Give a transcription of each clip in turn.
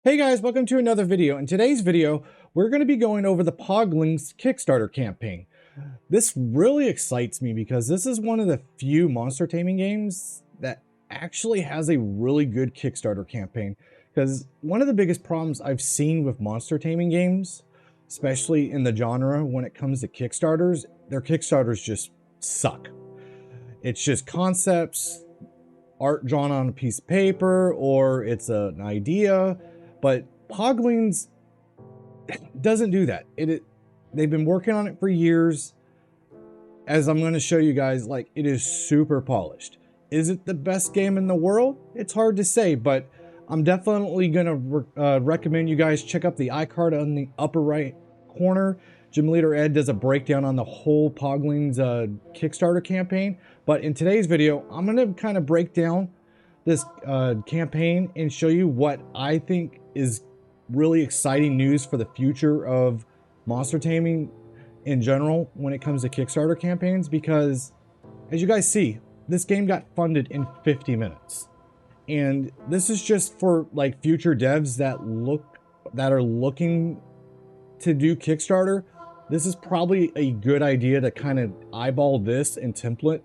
Hey guys, welcome to another video. In today's video, we're going to be going over the Poglings Kickstarter campaign. This really excites me because this is one of the few monster taming games that actually has a really good Kickstarter campaign. Because one of the biggest problems I've seen with monster taming games, especially in the genre when it comes to Kickstarters, their Kickstarters just suck. It's just concepts, art drawn on a piece of paper, or it's an idea. But Poglings doesn't do that. They've been working on it for years. As I'm going to show you guys, like, it is super polished. Is it the best game in the world? It's hard to say, but I'm definitely going to recommend you guys check out the iCard on the upper right corner. Gym Leader Ed does a breakdown on the whole Poglings Kickstarter campaign. But in today's video, I'm going to kind of break down this campaign and show you what I think is really exciting news for the future of monster taming in general when it comes to Kickstarter campaigns, because as you guys see, this game got funded in 50 minutes. And this is just for like future devs that are looking to do Kickstarter. This is probably a good idea to kind of eyeball this and template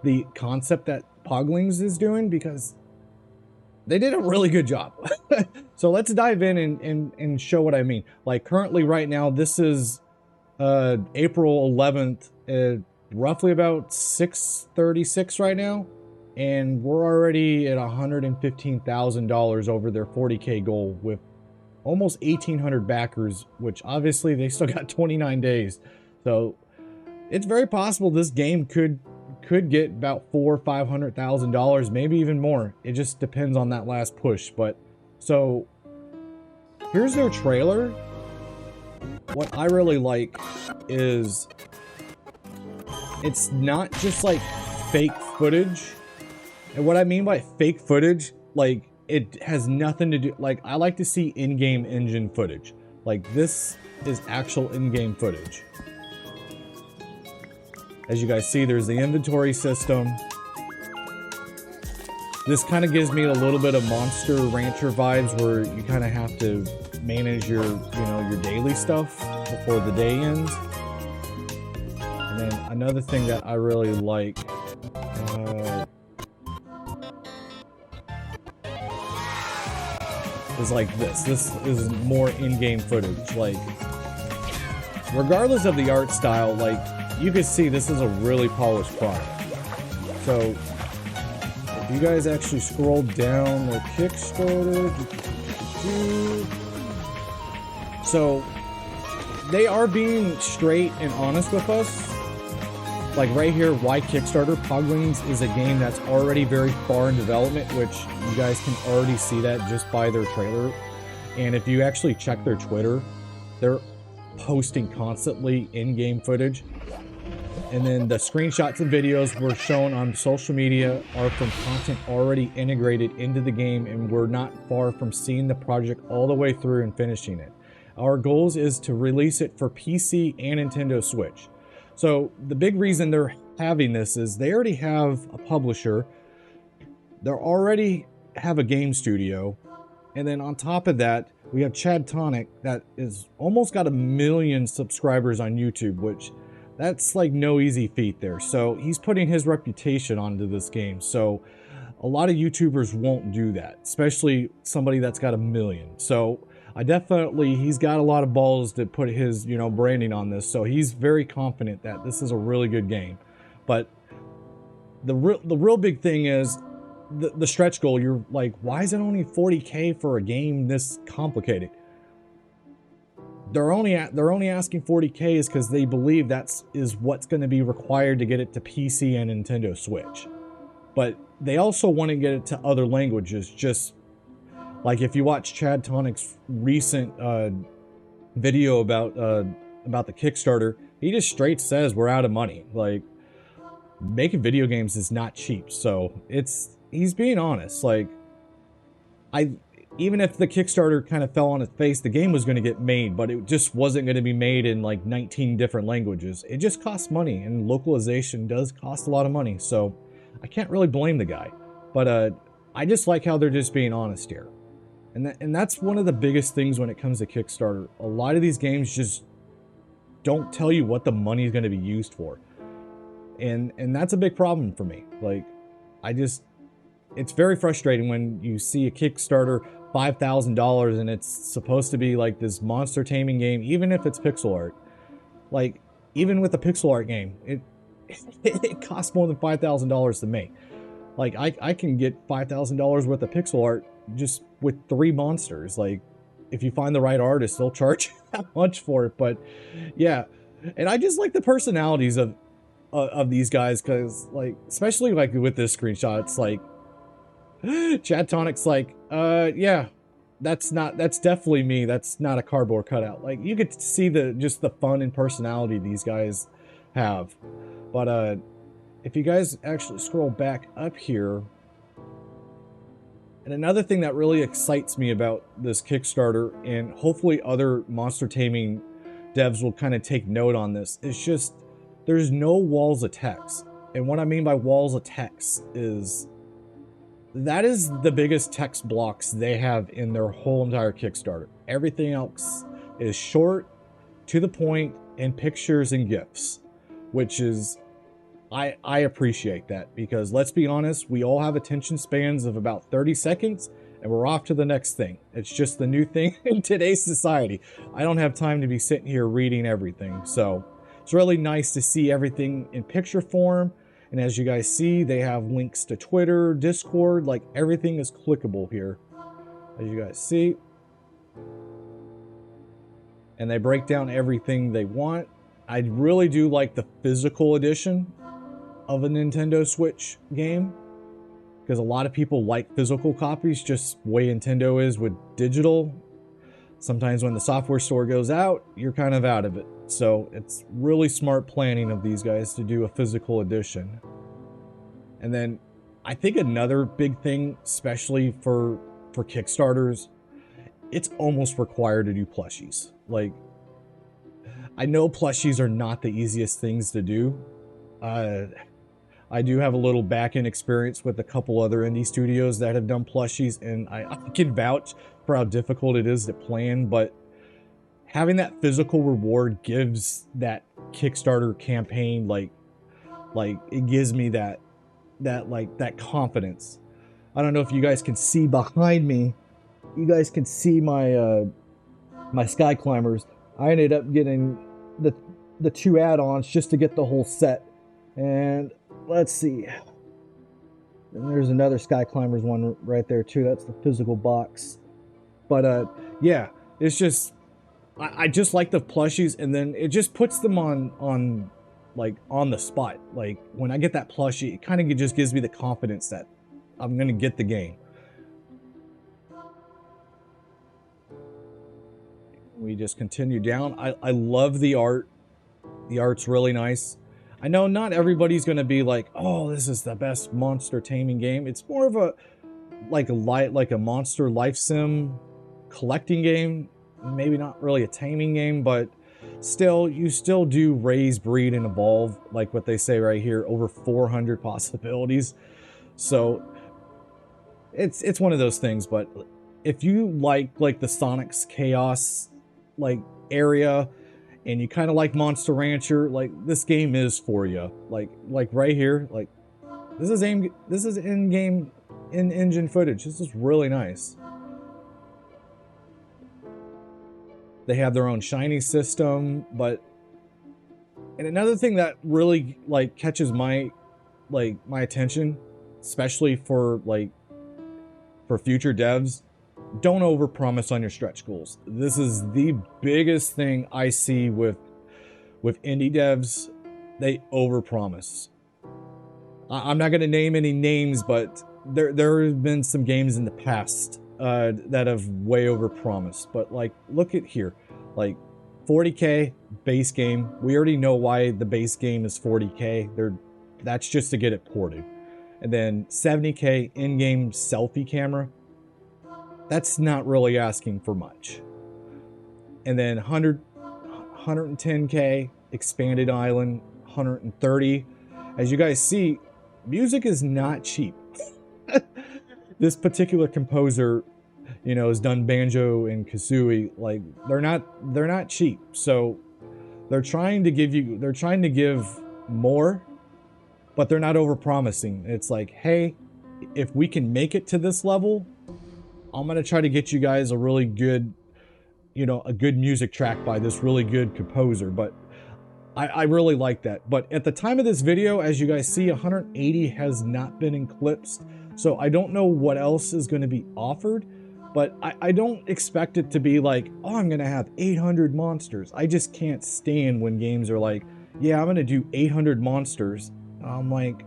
the concept that Poglings is doing, because they did a really good job. So let's dive in and show what I mean. Like currently right now, this is April 11th, roughly about 6:36 right now. And we're already at $115,000 over their 40K goal with almost 1,800 backers, which obviously they still got 29 days. So it's very possible this game could get about $400,000 or $500,000, maybe even more. It just depends on that last push. But so here's their trailer. What I really like is it's not just like fake footage. And what I mean by fake footage, like it has nothing to do, like I like to see in-game engine footage. Like this is actual in-game footage. As you guys see, there's the inventory system. This kind of gives me a little bit of Monster Rancher vibes, where you kind of have to manage your, your daily stuff before the day ends. And then another thing that I really like, is like this. This is more in-game footage. Like, regardless of the art style, like, you can see this is a really polished product. So if you guys actually scroll down the Kickstarter, so they are being straight and honest with us. Like right here, why Kickstarter? Poglings is a game that's already very far in development, which you guys can already see that just by their trailer. And if you actually check their Twitter, they're posting constantly in-game footage. And then the screenshots and videos we're shown on social media are from content already integrated into the game, and we're not far from seeing the project all the way through and finishing it. Our goals is to release it for PC and Nintendo Switch. So the big reason they're having this is they already have a publisher, they already have a game studio, and then on top of that, we have chadtronic that is almost got 1 million subscribers on YouTube, which that's like no easy feat there. So he's putting his reputation onto this game. So a lot of YouTubers won't do that, especially somebody that's got 1 million. So he's got a lot of balls to put his, branding on this. So he's very confident that this is a really good game. But the real big thing is the stretch goal. You're like, why is it only 40K for a game this complicated? They're only asking 40K is because they believe is what's going to be required to get it to PC and Nintendo Switch. But they also want to get it to other languages. Just like if you watch chadtronic's recent video about the Kickstarter, he just straight says we're out of money. Like, making video games is not cheap. So he's being honest. Like, even if the Kickstarter kind of fell on its face, the game was going to get made, but it just wasn't going to be made in like 19 different languages. It just costs money, and localization does cost a lot of money. So I can't really blame the guy. But I just like how they're just being honest here. And that's one of the biggest things when it comes to Kickstarter. A lot of these games just don't tell you what the money is going to be used for. And that's a big problem for me. Like, it's very frustrating when you see a Kickstarter $5,000 and it's supposed to be like this monster taming game, even if it's pixel art. Like, even with a pixel art game, it costs more than $5,000 to make. Like, I can get $5,000 worth of pixel art just with 3 monsters. Like, if you find the right artist, they'll charge that much for it. But yeah, and I just like the personalities of these guys, because like, especially like with this screenshot, it's like chadtronic's like, yeah, that's definitely me. That's not a cardboard cutout. Like, you could see just the fun and personality these guys have. But if you guys actually scroll back up here, and another thing that really excites me about this Kickstarter, and hopefully other monster taming devs will kind of take note on this, is just there's no walls of text. And what I mean by walls of text is that is the biggest text blocks they have in their whole entire Kickstarter. Everything else is short, to the point, and pictures and GIFs, which is, I appreciate that, because let's be honest, we all have attention spans of about 30 seconds and we're off to the next thing. It's just the new thing in today's society. I don't have time to be sitting here reading everything. So it's really nice to see everything in picture form. And as you guys see, they have links to Twitter, Discord, like everything is clickable here, as you guys see. And they break down everything they want. I really do like the physical edition of a Nintendo Switch game, because a lot of people like physical copies, just the way Nintendo is with digital. Sometimes when the software store goes out, you're kind of out of it. So it's really smart planning of these guys to do a physical edition. And then I think another big thing, especially for Kickstarters, it's almost required to do plushies. Like, I know plushies are not the easiest things to do. I do have a little back-end experience with a couple other indie studios that have done plushies, and I can vouch for how difficult it is to plan, but having that physical reward gives that Kickstarter campaign, like it gives me that confidence. I don't know if you guys can see behind me. You guys can see my my sky climbers. I ended up getting the 2 add-ons just to get the whole set. And let's see. And there's another Sky Climbers one right there too. That's the physical box. But yeah, it's just, I just like the plushies, and then it just puts them on the spot. Like, when I get that plushie, it kind of just gives me the confidence that I'm gonna get the game. We just continue down. I love the art. The art's really nice. I know not everybody's going to be like, oh, this is the best monster taming game. It's more of a like a monster life sim collecting game. Maybe not really a taming game, but still, you still do raise, breed, and evolve, like what they say right here, over 400 possibilities. So it's one of those things. But if you like the Sonic's Chaos like area, and you kind of like Monster Rancher, like, this game is for you. Like right here, like, this is in-game, in-engine footage. This is really nice. They have their own shiny system, and another thing that really like catches my attention, especially for future devs, don't overpromise on your stretch goals. This is the biggest thing I see with indie devs. They overpromise. I'm not going to name any names, but there have been some games in the past that have way overpromised. But like, look at here, like 40K base game. We already know why the base game is 40K. That's just to get it ported. And then 70K in-game selfie camera. That's not really asking for much. And then 110K expanded island, 130. As you guys see, music is not cheap. This particular composer you know, has done Banjo and Kazooie. Like, they're not cheap. So they're trying to give more, but they're not overpromising. It's like, hey, if we can make it to this level, I'm gonna try to get you guys a really good, you know, a good music track by this really good composer. But I really like that. But at the time of this video, as you guys see, 180 has not been eclipsed. So I don't know what else is going to be offered, but I don't expect it to be like, oh, I'm going to have 800 monsters. I just can't stand when games are like, yeah, I'm going to do 800 monsters. I'm like,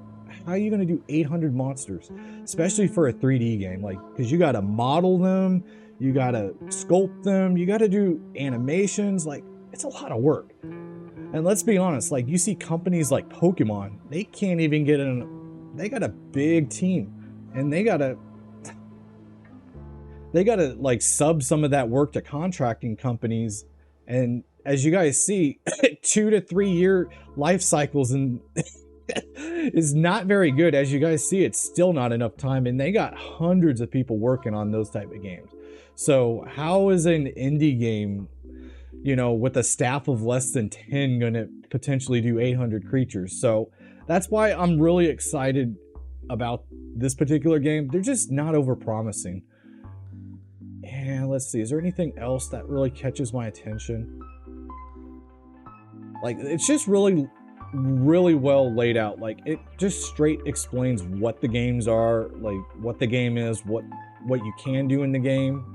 how are you going to do 800 monsters? Especially for a 3D game, like, because you got to model them, you got to sculpt them, you got to do animations. Like, it's a lot of work. And let's be honest, like, you see companies like Pokemon, they can't even get in. They got a big team, and they gotta like sub some of that work to contracting companies. And as you guys see, 2 to 3 year life cycles and is not very good. As you guys see, it's still not enough time, and they got hundreds of people working on those type of games. So how is an indie game, you know, with a staff of less than 10 gonna potentially do 800 creatures? So that's why I'm really excited about this particular game. They're just not overpromising. And let's see, is there anything else that really catches my attention? Like, it's just really well laid out. Like, it just straight explains what the games are, like what the game is, what you can do in the game.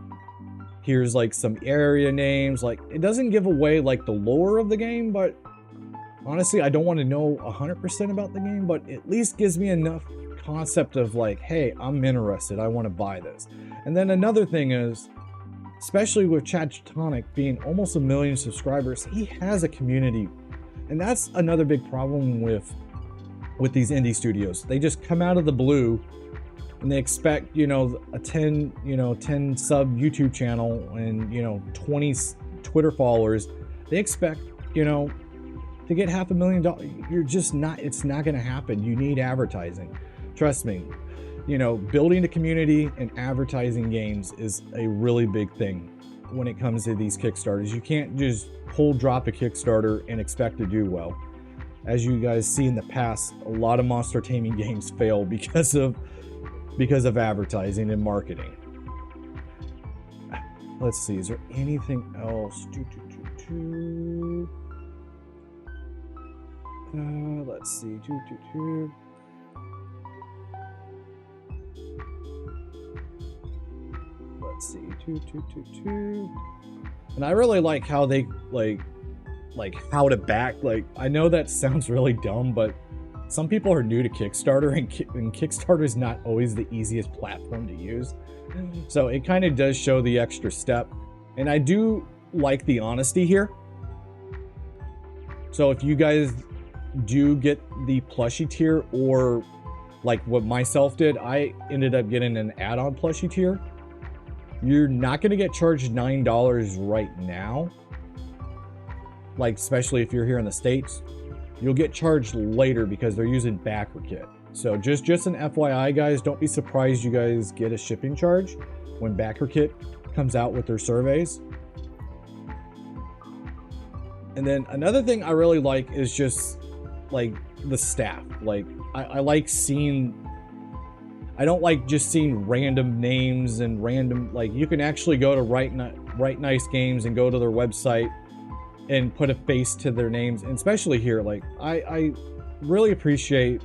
Here's like some area names. Like, it doesn't give away like the lore of the game, but honestly, I don't want to know 100% about the game, but at least gives me enough concept of like, hey, I'm interested, I want to buy this. And then another thing is, especially with chadtronic being almost 1 million subscribers, he has a community. And that's another big problem with these indie studios. They just come out of the blue and they expect, you know, a 10 sub YouTube channel and, you know, 20 Twitter followers. They expect, you know, to get $500,000. You're just not, it's not going to happen. You need advertising. Trust me. You know, building a community and advertising games is a really big thing when it comes to these Kickstarters. You can't just drop a Kickstarter and expect to do well. As you guys see in the past, a lot of monster taming games fail because of advertising and marketing. Let's see, is there anything else? Let's see. Let's see. And I really like how they like how to back. Like, I know that sounds really dumb, but some people are new to Kickstarter, and Kickstarter is not always the easiest platform to use. So it kind of does show the extra step. And I do like the honesty here. So if you guys do get the plushie tier, or like what myself did, I ended up getting an add-on plushie tier. You're not going to get charged $9 right now. Like, especially if you're here in the States. You'll get charged later because they're using BackerKit. So just an FYI, guys, don't be surprised you guys get a shipping charge when BackerKit comes out with their surveys. And then another thing I really like is just like the staff. Like, I like seeing, I don't like just seeing random names and random, like, you can actually go to Write Nice Games and go to their website and put a face to their names. And especially here, like, I really appreciate,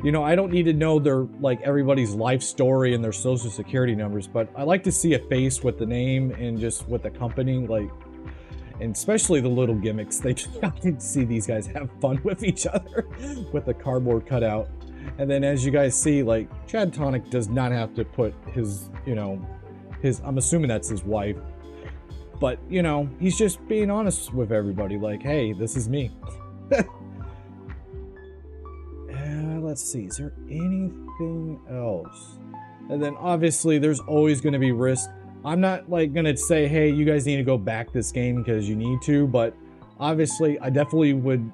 you know, I don't need to know their, like, everybody's life story and their social security numbers, but I like to see a face with the name and just with the company, like, and especially the little gimmicks. I can see these guys have fun with each other with the cardboard cutout. And then as you guys see, like, chadtronic does not have to put his, you know, I'm assuming that's his wife, but, you know, he's just being honest with everybody, like, hey, this is me. Let's see, is there anything else? And then obviously there's always going to be risk. I'm not like going to say, hey, you guys need to go back this game because you need to, but obviously I definitely would,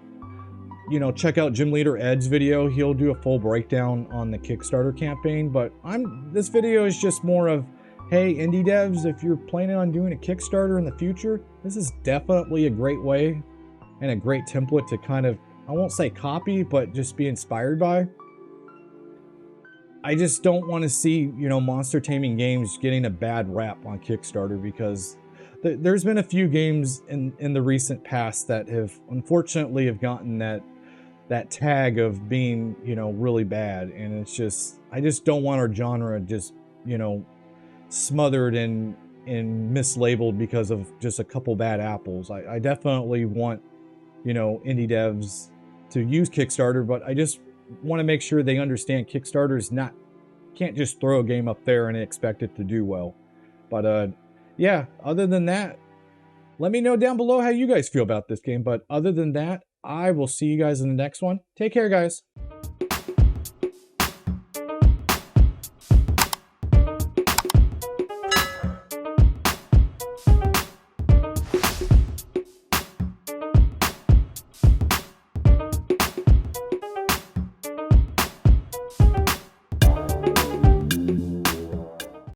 you know, check out Gym Leader Ed's video. He'll do a full breakdown on the Kickstarter campaign, but this video is just more of, hey, indie devs, if you're planning on doing a Kickstarter in the future, this is definitely a great way and a great template to kind of, I won't say copy, but just be inspired by. I just don't want to see, you know, monster taming games getting a bad rap on Kickstarter, because there's been a few games in the recent past that have unfortunately have gotten that tag of being, you know, really bad. And it's just, I just don't want our genre just, you know, smothered and mislabeled because of just a couple bad apples. I definitely want, you know, indie devs to use Kickstarter, but I just want to make sure they understand Kickstarter is not, can't just throw a game up there and expect it to do well. But yeah, other than that, let me know down below how you guys feel about this game. But other than that, I will see you guys in the next one. Take care, guys.